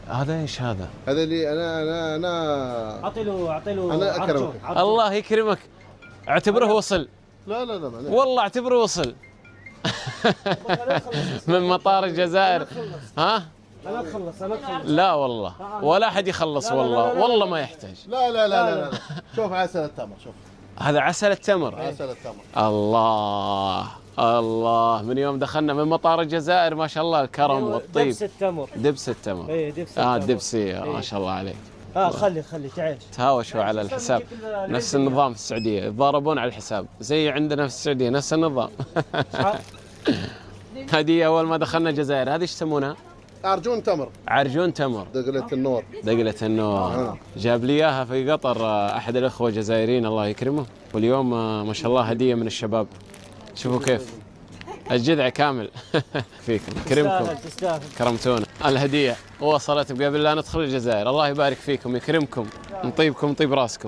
هذا ايش هذا؟ هذا اللي انا اعطي له انا اكرمك. الله يكرمك، اعتبره وصل. لا لا لا معليش. والله اعتبره وصل. من مطار الجزائر. ها؟ انا اخلص لا والله ولا احد يخلص، والله والله ما يحتاج. لا لا لا لا, لا. شوف عسل التمر، شوف هذا عسل التمر. عسل التمر. الله الله، من يوم دخلنا من مطار الجزائر ما شاء الله الكرم والطيب. دبس التمر. دبس التمر. ايه دبس التمر. دبسي ما شاء الله عليك. خلي تعيش. تهاوشوا على الحساب، نفس النظام في السعودية، يتضاربون على الحساب زي عندنا في السعودية نفس النظام. هذه أول ما دخلنا الجزائر، هذه ايش يسمونها؟ عرجون تمر. عرجون تمر. دقلة النور. دقلة النور. جاب لي اياها في قطر احد الاخوة الجزائريين الله يكرمه، واليوم ما شاء الله هدية من الشباب. شوفوا كيف الجذع كامل. فيكم يكرمكم، تستاهل. كرمتونا. الهدية وصلت بقبل لا ندخل الجزائر. الله يبارك فيكم، يكرمكم، نطيبكم طيب راسكم.